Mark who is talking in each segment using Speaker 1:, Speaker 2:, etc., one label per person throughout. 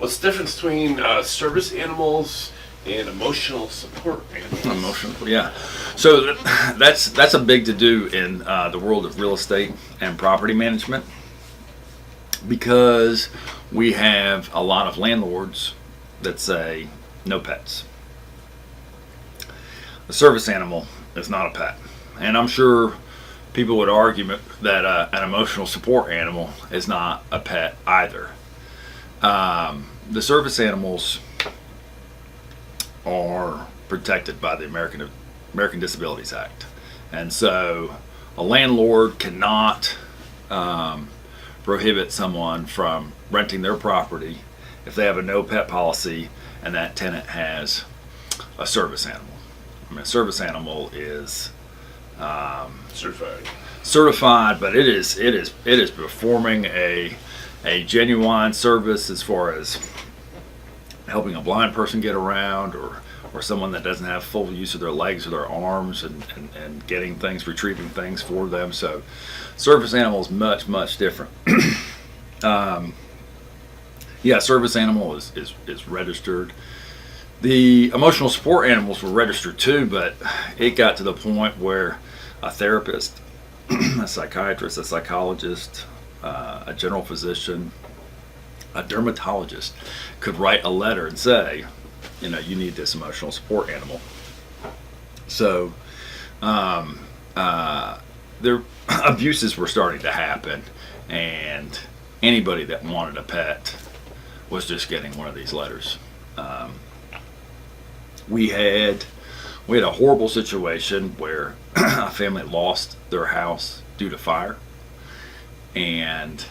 Speaker 1: What's the difference between service animals and emotional support animals?
Speaker 2: Emotional, yeah. So that's a big to do in the world of real estate and property management, because we have a lot of landlords that say no pets. A service animal is not a pet, and I'm sure people would argue that an emotional support animal is not a pet either. The service animals are protected by the American Disabilities Act, and so a landlord cannot prohibit someone from renting their property if they have a no pet policy and that tenant has a service animal. I mean, a service animal is certified, but it is performing a genuine service as far as helping a blind person get around, or someone that doesn't have full use of their legs or their arms, and getting things, retrieving things for them. So service animal is much different. Service animal is registered. The emotional support animals were registered too, but it got to the point where a therapist, a psychiatrist, a psychologist, a general physician, a dermatologist could write a letter and say, you need this emotional support animal. So their abuses were starting to happen, and anybody that wanted a pet was just getting one of these letters. We had a horrible situation where a family lost their house due to fire, and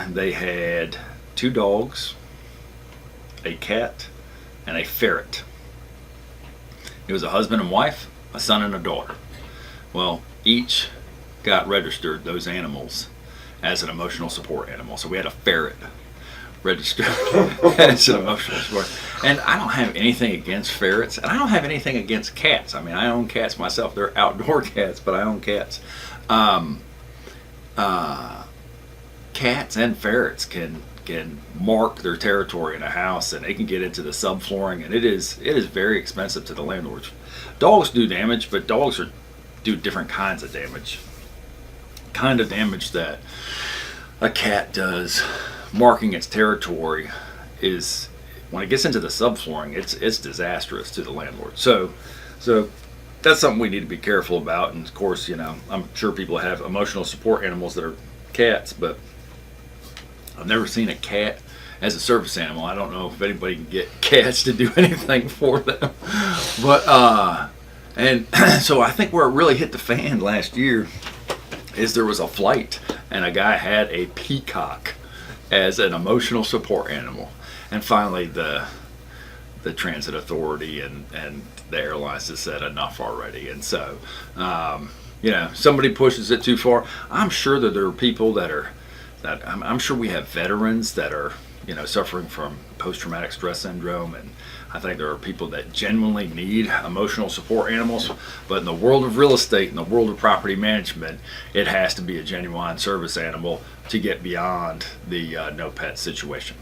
Speaker 2: they had 2 dogs, a cat, and a ferret. It was a husband and wife, a son and a daughter. Well, each got registered, those animals, as an emotional support animal. So we had a ferret registered as an emotional support. And I don't have anything against ferrets, and I don't have anything against cats. I mean, I own cats myself. They're outdoor cats, but I own cats. Cats and ferrets can mark their territory in a house, and they can get into the subflooring, and it is very expensive to the landlords. Dogs do damage, but dogs do different kinds of damage. Kind of damage that a cat does, marking its territory, is when it gets into the subflooring, it's disastrous to the landlord. So that's something we need to be careful about. And of course, I'm sure people have emotional support animals that are cats, but I've never seen a cat as a service animal. I don't know if anybody can get cats to do anything for them. But and so I think where it really hit the fan last year is there was a flight, and a guy had a peacock as an emotional support animal. And finally the transit authority and the airlines has said enough already. And so somebody pushes it too far. I'm sure that there are people I'm sure we have veterans that are suffering from post-traumatic stress syndrome, and I think there are people that genuinely need emotional support animals. But in the world of real estate, in the world of property management, it has to be a genuine service animal to get beyond the no pet situation.